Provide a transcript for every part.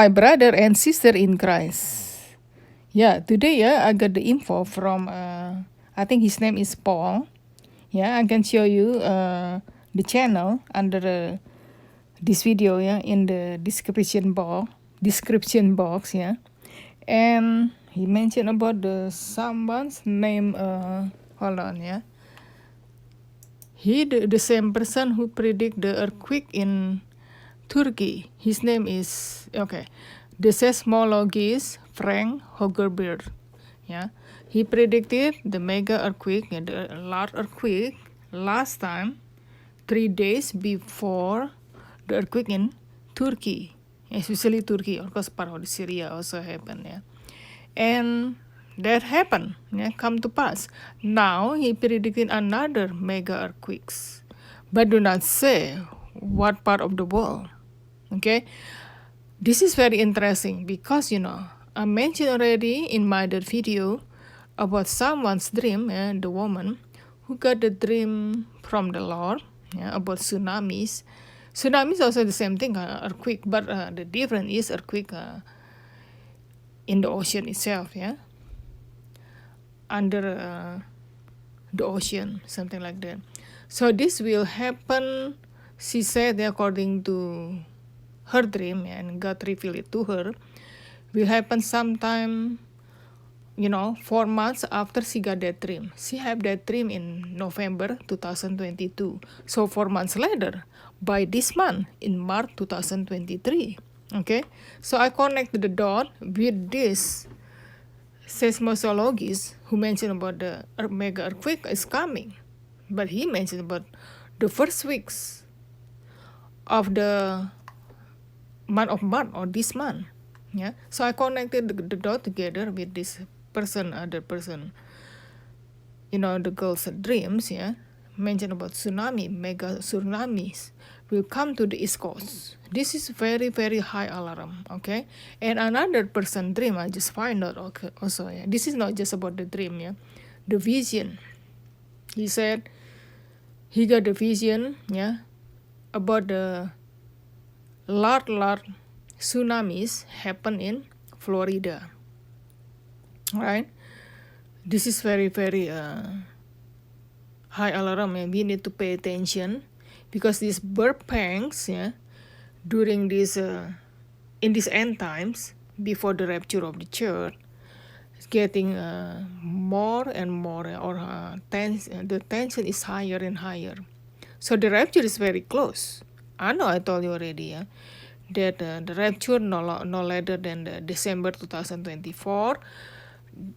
My brother and sister in Christ. Yeah, today I got the info from I think his name is Paul. Yeah, I can show you the channel under this video, in the description box. Yeah, and he mentioned about someone's name. Hold on, yeah. He the same person who predict the earthquake in Turkey. His name is the seismologist Frank Hogerberg. Yeah, he predicted the mega earthquake, the large earthquake last time, 3 days before the earthquake in Turkey, especially Turkey. Of course, part of Syria also happened. Yeah, and that happened. Yeah, come to pass. Now he predicted another mega earthquakes, but do not say what part of the world. Okay, this is very interesting because I mentioned already in my other video about someone's dream, the woman who got the dream from the Lord, about tsunamis. Tsunami is also the same thing, earthquake, but the difference is earthquake in the ocean itself, under the ocean, something like that. So this will happen, she said, according to her dream, and God revealed it to her, will happen sometime, 4 months after she got that dream. She had that dream in November 2022. So 4 months later, by this month, in March 2023. Okay, so I connected the dot with this seismologist who mentioned about the mega earthquake is coming. But he mentioned about the first weeks of the month of March or this month. Yeah, so I connected the dot together with this person, other person. The girl's dreams, mentioned about tsunami, mega tsunamis will come to the East Coast. This is very, very high alarm, okay? And another person dream, I just find out also, this is not just about the dream, the vision. He said he got the vision, about the large tsunamis happen in Florida, right? This is very, very high alarm, and we need to pay attention because these birth pangs, during this in these end times before the rapture of the church, is getting more and more, or the tension is higher and higher. So the rapture is very close. I know I told you already, that the rapture no later than December 2024,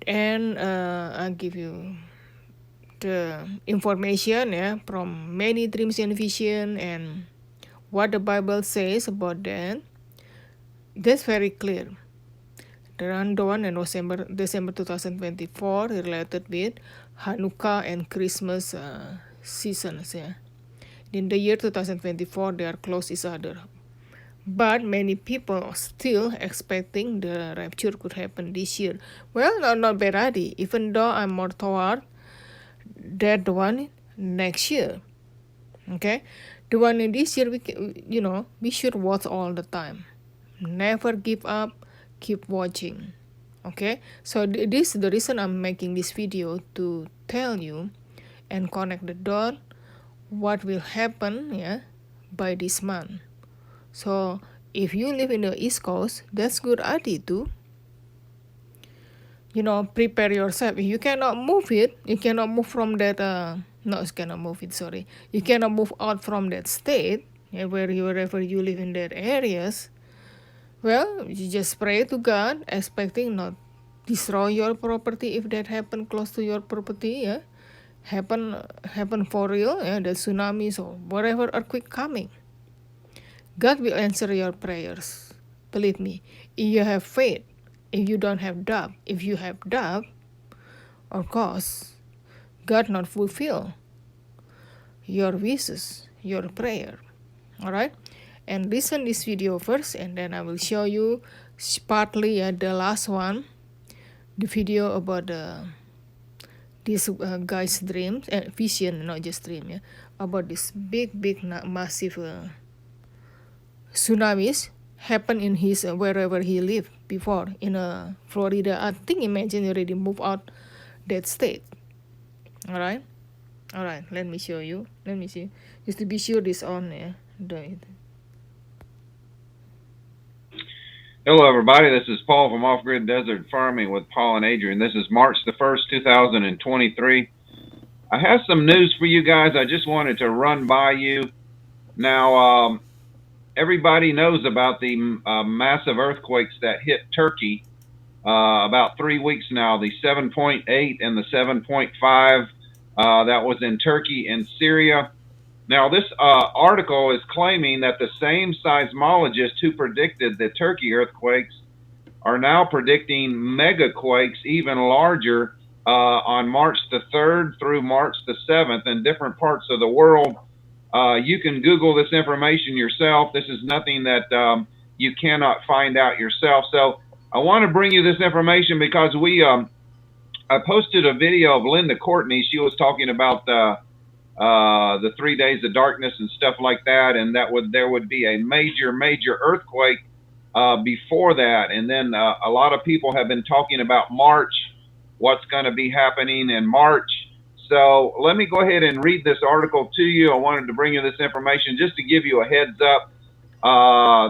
and I'll give you the information, from many dreams and vision and what the Bible says about that. That's very clear. The one in December 2024 related with Hanukkah and Christmas seasons. In the year 2024, they are close each other. But many people are still expecting the rapture could happen this year. Well, not very ready, even though I'm more toward that one next year. Okay, the one in this year, we should watch all the time. Never give up, keep watching. Okay, so this is the reason I'm making this video, to tell you and connect the dot what will happen, by this month. So if you live in the East Coast, that's good idea too. Prepare yourself. If you cannot move it, you cannot move from that, you cannot move out from that state, wherever you live in that areas. Well, you just pray to God, expecting not destroy your property if that happen close to your property, happen for real, the tsunamis or whatever earthquake coming. God will answer your prayers. Believe me, if you have faith, if you don't have doubt. If you have doubt, of course, God not fulfill your wishes, your prayer. Alright? And listen this video first, and then I will show you partly the last one, the video about this guy's dreams, vision, not just dream, about this big, massive tsunamis happened in his wherever he lived before in Florida. I think imagine already moved out that state. All right, let me show you. Let me see, just to be sure this on. Hello, everybody. This is Paul from Off Grid Desert Farming with Paul and Adrian. This is March the 1st, 2023. I have some news for you guys. I just wanted to run by you. Now, everybody knows about the massive earthquakes that hit Turkey about 3 weeks now, the 7.8 and the 7.5 that was in Turkey and Syria. Now, this article is claiming that the same seismologists who predicted the Turkey earthquakes are now predicting megaquakes even larger on March the 3rd through March the 7th in different parts of the world. You can Google this information yourself. This is nothing that you cannot find out yourself. So I want to bring you this information because I posted a video of Linda Courtney. She was talking about the 3 days of darkness and stuff like that, and there would be a major earthquake before that. And then a lot of people have been talking about March, what's going to be happening in March. So let me go ahead and read this article to you. I wanted to bring you this information just to give you a heads up.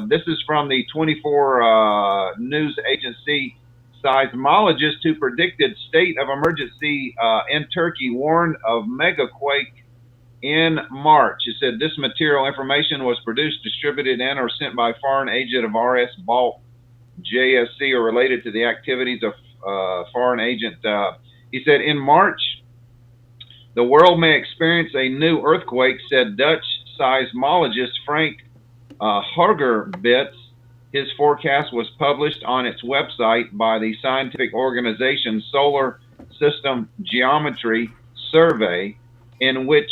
This is from the 24 News Agency. Seismologists who predicted state of emergency in Turkey warned of megaquake in March. It said this material information was produced, distributed, and or sent by foreign agent of RS Balt JSC or related to the activities of foreign agent. He said in March, the world may experience a new earthquake, said Dutch seismologist Frank Hugerbits. His forecast was published on its website by the scientific organization Solar System Geometry Survey, in which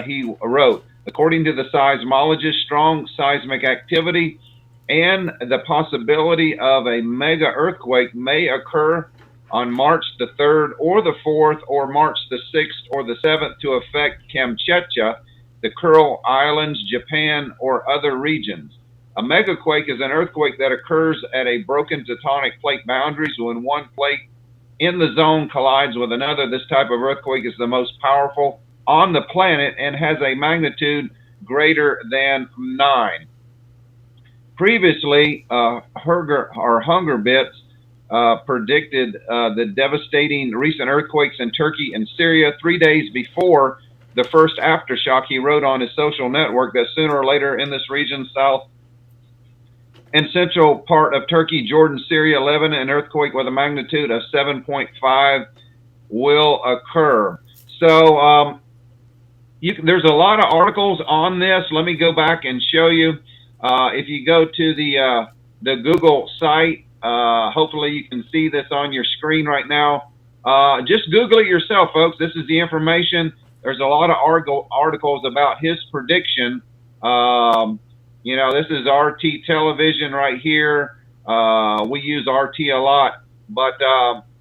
he wrote, according to the seismologist, strong seismic activity and the possibility of a mega earthquake may occur on March the 3rd or the 4th or March the 6th or the 7th to affect Kamchatka, the Kuril Islands, Japan, or other regions. A megaquake is an earthquake that occurs at a broken tectonic plate boundaries when one plate in the zone collides with another. This type of earthquake is the most powerful on the planet and has a magnitude greater than 9. Previously, Hungerbits predicted the devastating recent earthquakes in Turkey and Syria 3 days before the first aftershock. He wrote on his social network that sooner or later in this region, south and central part of Turkey, Jordan, Syria, Lebanon, an earthquake with a magnitude of 7.5 will occur. So there's a lot of articles on this. Let me go back and show you. If you go to the Google site, hopefully you can see this on your screen right now. Just Google it yourself, folks. This is the information. There's a lot of articles about his prediction. You know, this is RT television right here. We use RT a lot, but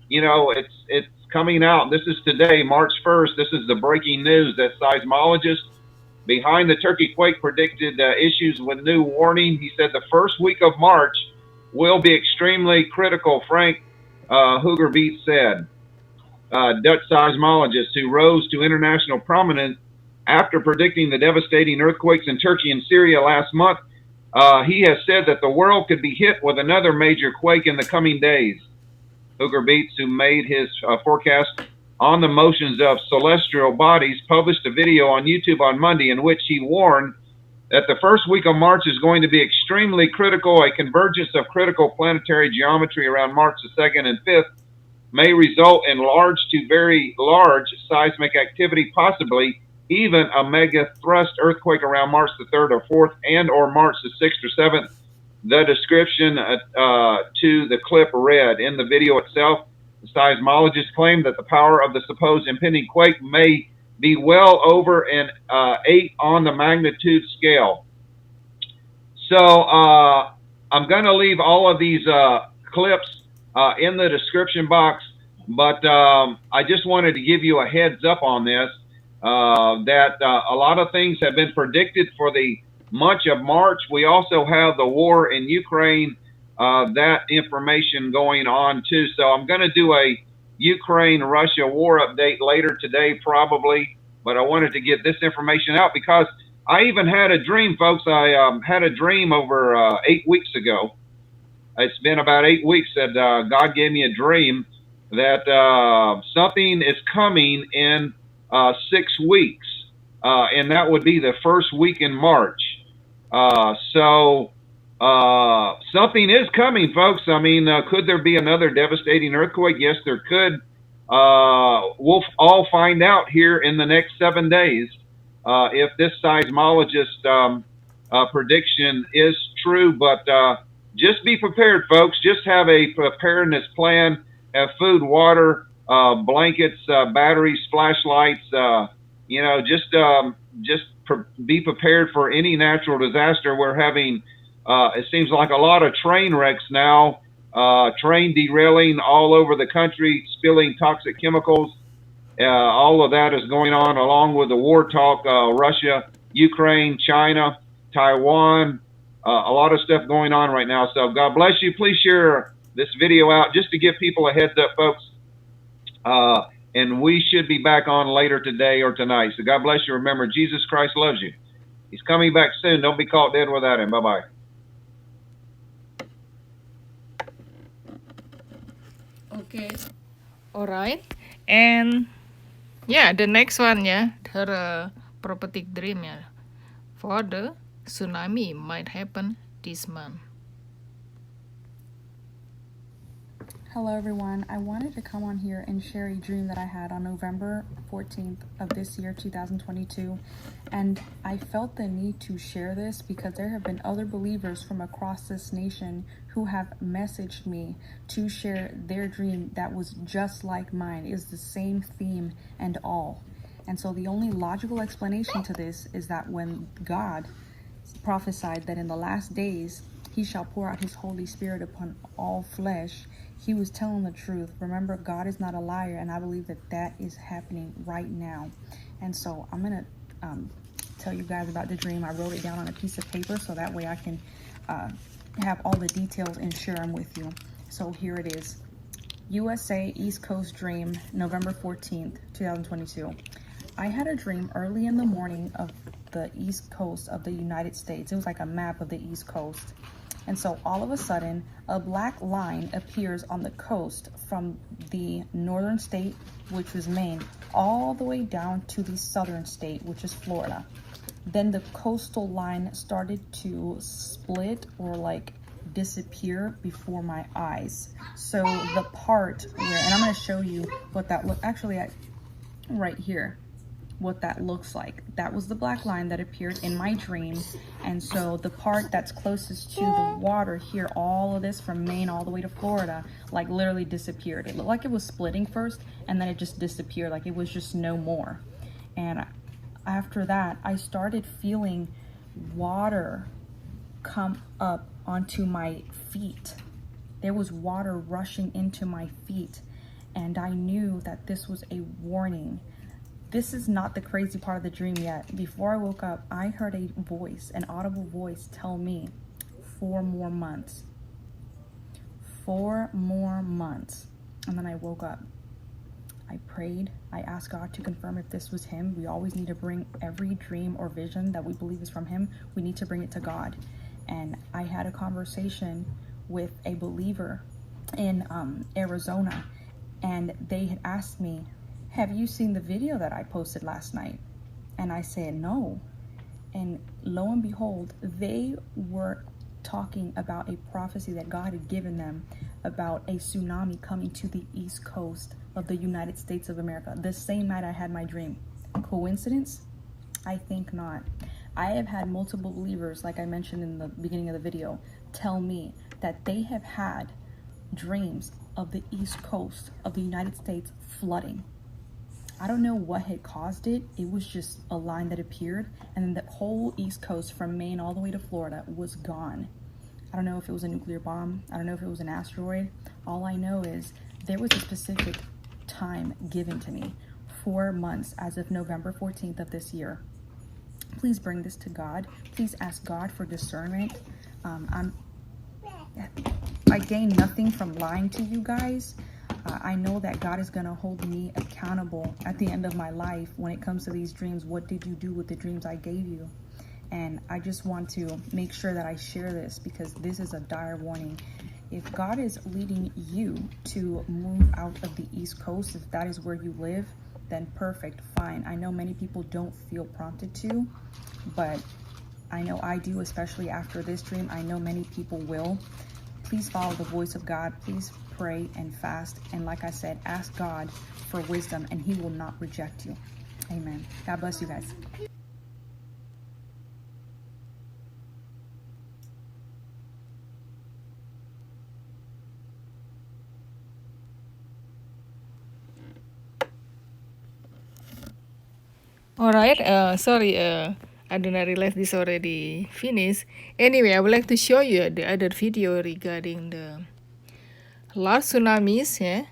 you know, it's coming out. This is today, March 1st. This is the breaking news that seismologists behind the Turkey quake predicted issues with new warning. He said the first week of March will be extremely critical, Frank Hugerbits said. Dutch seismologist who rose to international prominence after predicting the devastating earthquakes in Turkey and Syria last month. He has said that the world could be hit with another major quake in the coming days. Hugerbits, who made his forecast on the motions of celestial bodies, published a video on YouTube on Monday in which he warned that the first week of March is going to be extremely critical. A convergence of critical planetary geometry around March the 2nd and 5th may result in large to very large seismic activity, possibly even a mega thrust earthquake around March the 3rd or 4th and or March the 6th or 7th. The description to the clip read in the video itself, the seismologists claim that the power of the supposed impending quake may be well over an 8 on the magnitude scale. So I'm going to leave all of these clips in the description box, but I just wanted to give you a heads up on this, that a lot of things have been predicted for the much of March. We also have the war in Ukraine, that information going on too. So I'm going to do a Ukraine-Russia war update later today probably, but I wanted to get this information out because I even had a dream, folks. I had a dream over 8 weeks ago. It's been about 8 weeks that God gave me a dream that something is coming in 6 weeks, and that would be the first week in March. So something is coming, folks. I mean, could there be another devastating earthquake? Yes, there could. We'll all find out here in the next 7 days if this seismologist prediction is true. But just be prepared, folks. Just have a preparedness plan. Have food, water, blankets, batteries, flashlights. Just be prepared for any natural disaster. We're having, it seems like a lot of train wrecks now, train derailing all over the country, spilling toxic chemicals. All of that is going on along with the war talk, Russia, Ukraine, China, Taiwan, a lot of stuff going on right now. So God bless you. Please share this video out just to give people a heads up, folks. And we should be back on later today or tonight. So God bless you. Remember, Jesus Christ loves you. He's coming back soon. Don't be caught dead without him. Bye-bye. Okay. All right. And yeah, the next one, her prophetic dream, for the tsunami might happen this month. Hello everyone, I wanted to come on here and share a dream that I had on November 14th of this year, 2022, and I felt the need to share this because there have been other believers from across this nation who have messaged me to share their dream that was just like mine, is the same theme and all. And so the only logical explanation to this is that when God prophesied that in the last days he shall pour out his Holy Spirit upon all flesh, he was telling the truth. Remember, God is not a liar, and I believe that that is happening right now. And so I'm going to tell you guys about the dream. I wrote it down on a piece of paper so that way I can have all the details and share them with you. So here it is. USA East Coast Dream, November 14th, 2022. I had a dream early in the morning of the East Coast of the United States. It was like a map of the East Coast. And so all of a sudden, a black line appears on the coast from the northern state, which was Maine, all the way down to the southern state, which is Florida. Then the coastal line started to split or like disappear before my eyes. So the part where, and I'm going to show you what that look, actually right here, what that looks like. That was the black line that appeared in my dream. And so the part that's closest to the water here, all of this from Maine all the way to Florida, like literally disappeared. It looked like it was splitting first and then it just disappeared, like it was just no more. And after that, I started feeling water come up onto my feet. There was water rushing into my feet, and I knew that this was a warning. This is not the crazy part of the dream yet. Before I woke up, I heard a voice, an audible voice, tell me 4 more months. 4 more months. And then I woke up. I prayed. I asked God to confirm if this was him. We always need to bring every dream or vision that we believe is from him. We need to bring it to God. And I had a conversation with a believer in Arizona, and they had asked me, have you seen the video that I posted last night? And I said, no. And lo and behold, they were talking about a prophecy that God had given them about a tsunami coming to the East Coast of the United States of America, the same night I had my dream. Coincidence? I think not. I have had multiple believers, like I mentioned in the beginning of the video, tell me that they have had dreams of the East Coast of the United States flooding. I don't know what had caused it. It was just a line that appeared, and then the whole East Coast from Maine all the way to Florida was gone. I don't know if it was a nuclear bomb. I don't know if it was an asteroid. All I know is there was a specific time given to me, 4 months as of November 14th of this year. please bring this to God. Please ask God for discernment. I gain nothing from lying to you guys. I know that God is going to hold me accountable at the end of my life when it comes to these dreams. What did you do with the dreams I gave you? And I just want to make sure that I share this because this is a dire warning. If God is leading you to move out of the East Coast, if that is where you live, then perfect, fine. I know many people don't feel prompted to, but I know I do, especially after this dream. I know many people will. Please follow the voice of God. Please pray and fast. And like I said, ask God for wisdom and he will not reject you. Amen. God bless you guys. All right. Sorry. I did not realize this already finished. Anyway, I would like to show you the other video regarding the large tsunamis. Yeah,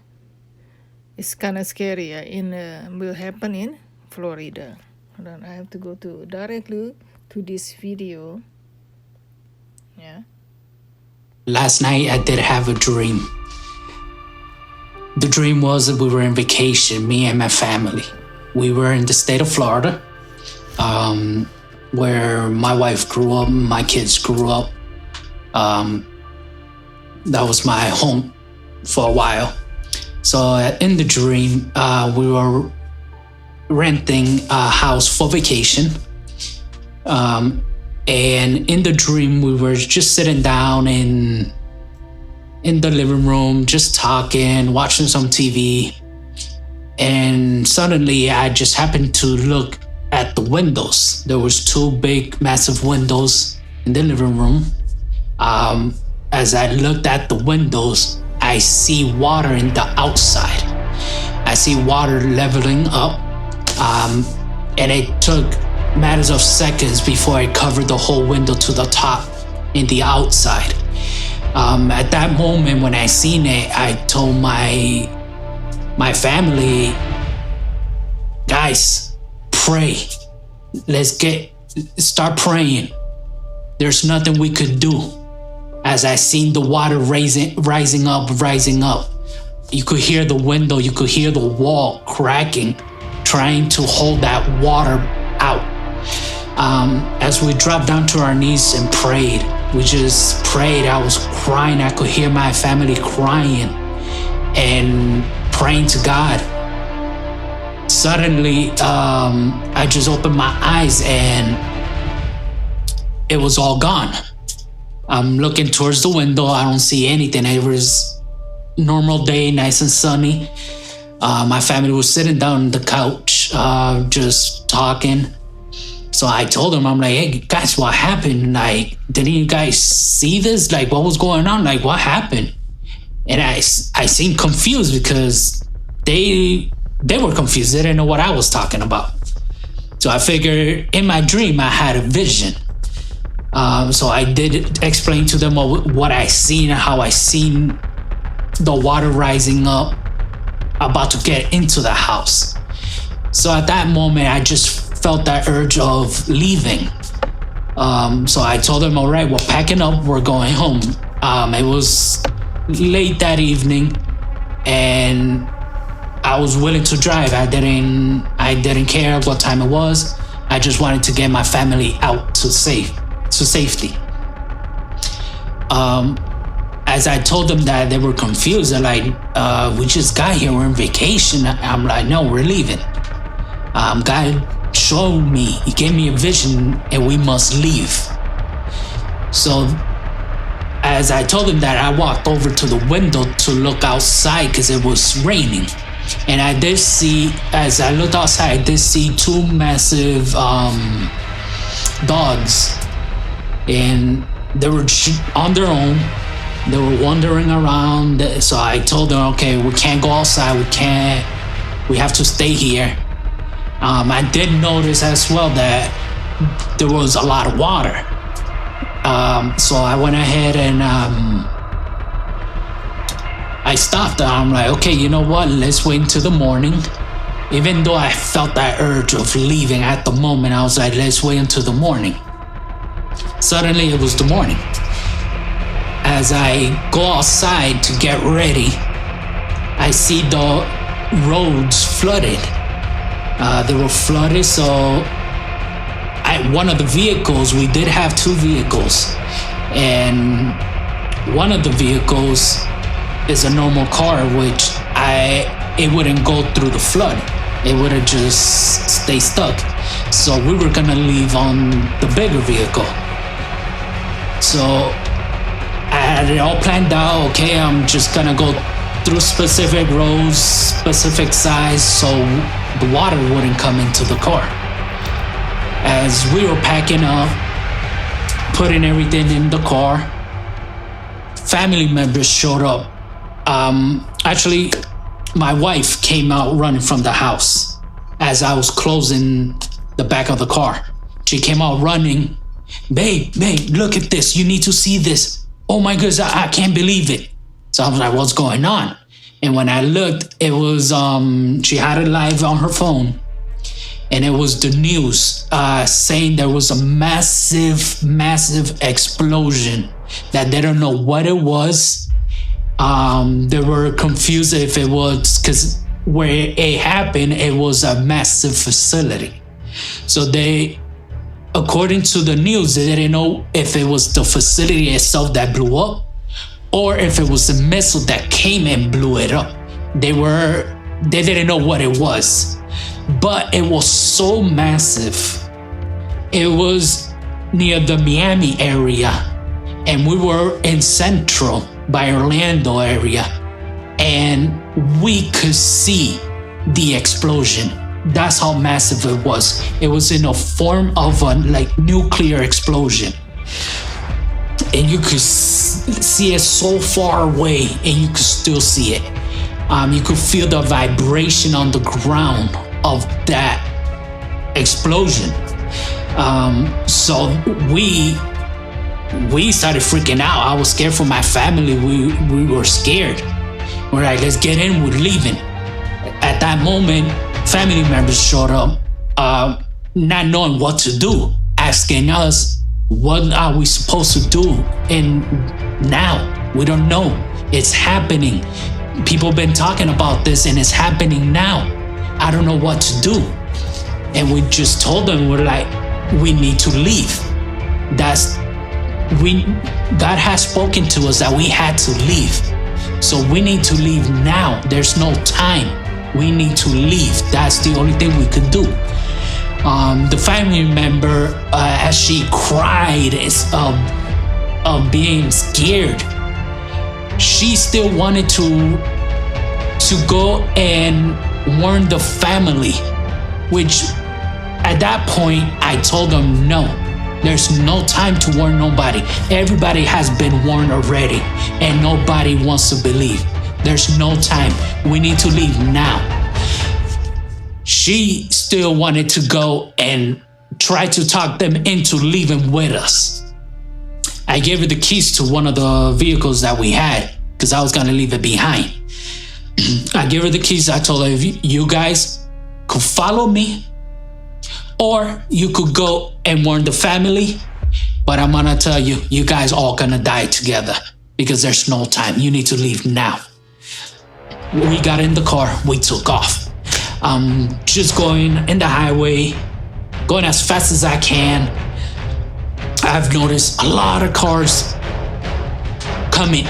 it's kind of scary. Yeah, will happen in Florida. Hold on, I have to go to directly to this video. Yeah. Last night I did have a dream. The dream was that we were on vacation, me and my family. We were in the state of Florida, where my wife grew up, my kids grew up. That was my home for a while. So in the dream, we were renting a house for vacation. And in the dream, we were just sitting down in the living room, just talking, watching some TV. And suddenly I just happened to look at the windows. There was two big, massive windows in the living room. As I looked at the windows, I see water in the outside. I see water leveling up. And it took matters of seconds before it covered the whole window to the top in the outside. At that moment when I seen it, I told my family, guys, pray. Let's start praying. There's nothing we could do. As I seen the water rising up. You could hear the window, you could hear the wall cracking, trying to hold that water out. As we dropped down to our knees and prayed, we just prayed. I was crying. I could hear my family crying and praying to God. Suddenly, I just opened my eyes and it was all gone. I'm looking towards the window. I don't see anything. It was normal day, nice and sunny. My family was sitting down on the couch, just talking. So I told them, I'm like, hey guys, what happened? Like, didn't you guys see this? Like, what was going on? Like, what happened? And I seemed confused because they were confused. They didn't know what I was talking about. So I figured in my dream, I had a vision. So I did explain to them what I seen and how I seen the water rising up, about to get into the house. So at that moment, I just felt that urge of leaving. So I told them, all right, we're packing up, we're going home. It was late that evening and I was willing to drive. I didn't care what time it was. I just wanted to get my family out to safety. As I told them that, they were confused. They're like, we just got here, we're on vacation. I'm like, no, we're leaving. God showed me, he gave me a vision and we must leave. So as I told him that, I walked over to the window to look outside because it was raining. And I did see, as I looked outside, I did see two massive dogs. And they were on their own. They were wandering around. So I told them, okay, we can't go outside. We have to stay here. I did notice as well that there was a lot of water. So I went ahead and I stopped. I'm like, okay, you know what? Let's wait until the morning. Even though I felt that urge of leaving at the moment, I was like, let's wait until the morning. Suddenly it was the morning. As I go outside to get ready, I see the roads flooded. They were flooded, so one of the vehicles, we did have two vehicles, and one of the vehicles is a normal car, which it wouldn't go through the flood. It would have just stayed stuck. So we were gonna leave on the bigger vehicle. So I had it all planned out. Okay, I'm just gonna go through specific roads, specific size, so the water wouldn't come into the car. As we were packing up, putting everything in the car, family members showed up. Actually, my wife came out running from the house as I was closing the back of the car. She came out running. Babe, look at this. You need to see this. Oh my goodness, I can't believe it. So I was like, what's going on? And when I looked, it was, she had it live on her phone. And it was the news saying there was a massive explosion that they don't know what it was. They were confused if it was, because where it happened, it was a massive facility. So they, according to the news, they didn't know if it was the facility itself that blew up or if it was a missile that came and blew it up. They didn't know what it was, but it was so massive. It was near the Miami area, and we were in Central by Orlando area, and we could see the explosion. That's how massive it was. It was in a form of a nuclear explosion, and you could see it so far away, and you could still see it. You could feel the vibration on the ground of that explosion. So we started freaking out. I was scared for my family. We were scared. We're like, let's get in, we're leaving. At that moment, family members showed up, not knowing what to do, asking us, what are we supposed to do? And now, we don't know. It's happening. People been talking about this and it's happening now. I don't know what to do. And we just told them, we're like, we need to leave. God has spoken to us that we had to leave. So we need to leave now. There's no time. We need to leave. That's the only thing we could do. The family member, as she cried of being scared, she still wanted to go and warn the family, which at that point I told them, no, there's no time to warn nobody. Everybody has been warned already and nobody wants to believe. There's no time. We need to leave now. She still wanted to go and try to talk them into leaving with us. I gave her the keys to one of the vehicles that we had because I was going to leave it behind. I gave her the keys. I told her, if you guys could follow me, or you could go and warn the family, but I'm gonna tell you, you guys all gonna die together because there's no time. You need to leave now. We got in the car, we took off. Just going in the highway, going as fast as I can. I've noticed a lot of cars coming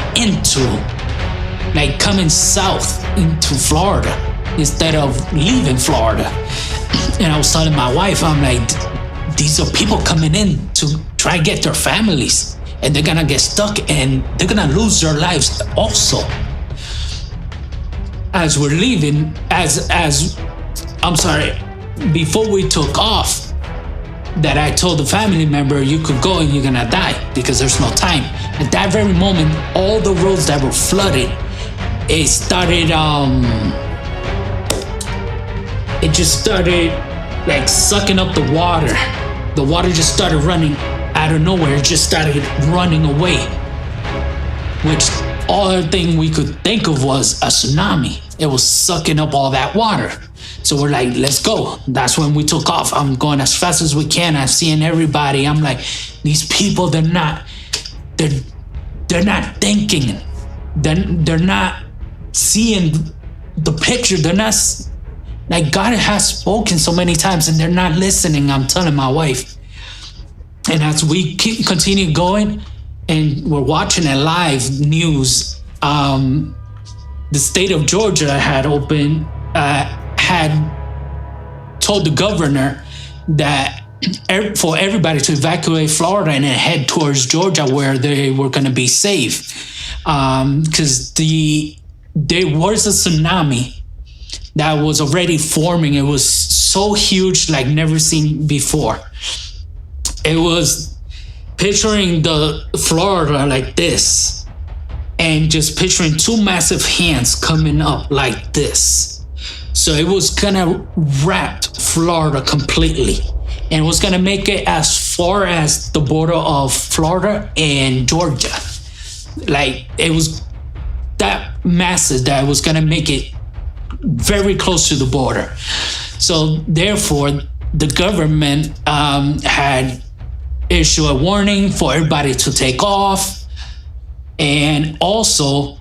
south into Florida instead of leaving Florida. And I was telling my wife, I'm like, these are people coming in to try to get their families, and they're gonna get stuck and they're gonna lose their lives also. As we're leaving, before we took off, that I told the family member, you could go and you're gonna die because there's no time. At that very moment, all the roads that were flooded, it just started like sucking up the water. The water just started running out of nowhere. It just started running away, which all the thing we could think of was a tsunami. It was sucking up all that water. So we're like, let's go. That's when we took off. I'm going as fast as we can. I'm seeing everybody. I'm like, these people, they're not thinking. They're not seeing the picture. They're not, like, God has spoken so many times and they're not listening. I'm telling my wife. And as we continue going and we're watching a live news, the state of Georgia had told the governor that for everybody to evacuate Florida and then head towards Georgia where they were going to be safe. Because there was a tsunami that was already forming. It was so huge, like never seen before. It was picturing the Florida like this and just picturing two massive hands coming up like this. So it was gonna wrap Florida completely and was gonna make it as far as the border of Florida and Georgia. Like, it was that massive that it was gonna make it very close to the border. So therefore, the government had issued a warning for everybody to take off. And also,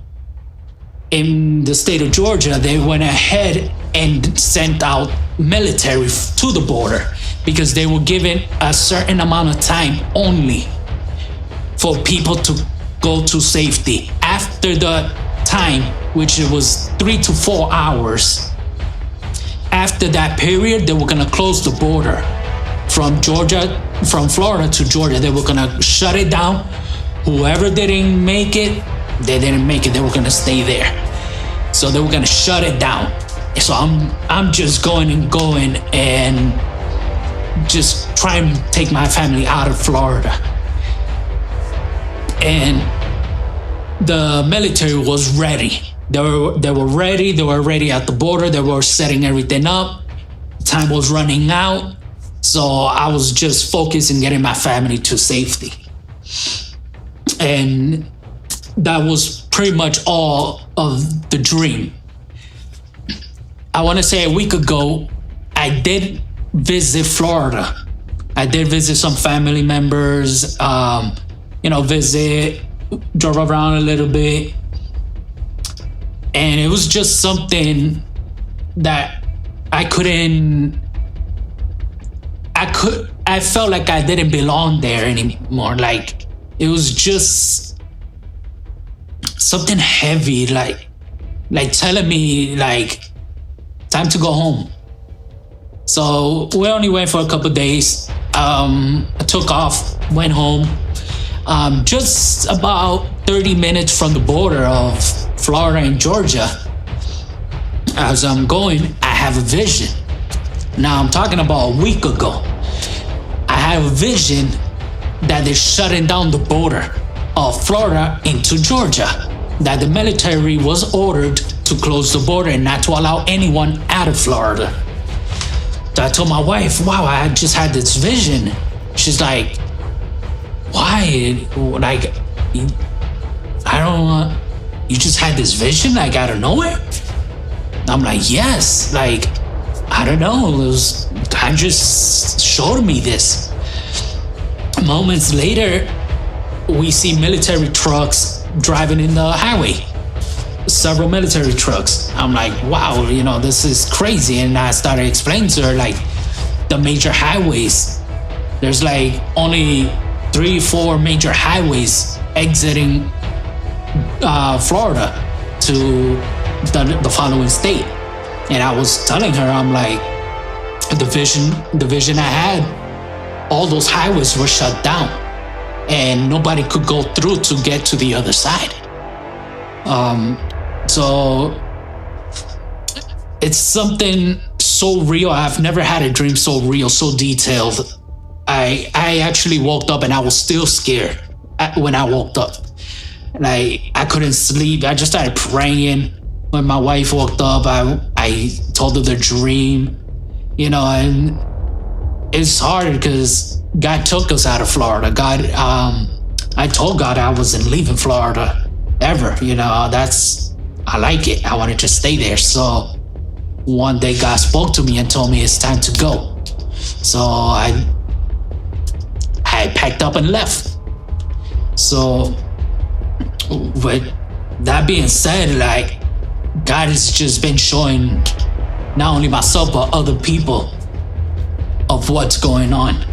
in the state of Georgia, they went ahead and sent out military to the border because they were given a certain amount of time only for people to go to safety. After the time, which it was 3 to 4 hours, after that period, they were gonna close the border from Florida to Georgia. They were gonna shut it down. Whoever didn't make it, they didn't make it. They were gonna stay there. So they were gonna shut it down. So I'm just going and just trying to take my family out of Florida. And the military was ready. They were ready. They were ready at the border. They were setting everything up. Time was running out. So I was just focused in getting my family to safety. And that was pretty much all of the dream. I want to say a week ago, I did visit Florida. I did visit some family members, drove around a little bit. And it was just something that I felt like I didn't belong there anymore. Like, it was just something heavy, like telling me, like, time to go home. So we only went for a couple of days. I took off, went home. Just about 30 minutes from the border of Florida and Georgia. As I'm going, I have a vision. Now I'm talking about a week ago. I have a vision that they're shutting down the border of Florida into Georgia. That the military was ordered to close the border and not to allow anyone out of Florida. So I told my wife, wow, I just had this vision. She's like, why? Like, I don't know. You just had this vision, like, out of nowhere? I'm like, yes. Like, I don't know. God just showed me this. Moments later, we see military trucks driving in the highway. Several military trucks. I'm like, wow, this is crazy. And I started explaining to her, like, the major highways. There's like only 3-4 major highways exiting Florida to the following state. And I was telling her, I'm like, the vision I had, all those highways were shut down and nobody could go through to get to the other side. So it's something so real. I've never had a dream so real, so detailed. I actually woke up and I was still scared when I woke up. Like, I couldn't sleep. I just started praying. When my wife woke up, I told her the dream, and it's hard because God took us out of Florida. I told God I wasn't leaving Florida ever. I like it. I wanted to stay there. So one day God spoke to me and told me it's time to go. So I packed up and left. So with that being said, like, God has just been showing not only myself but other people of what's going on.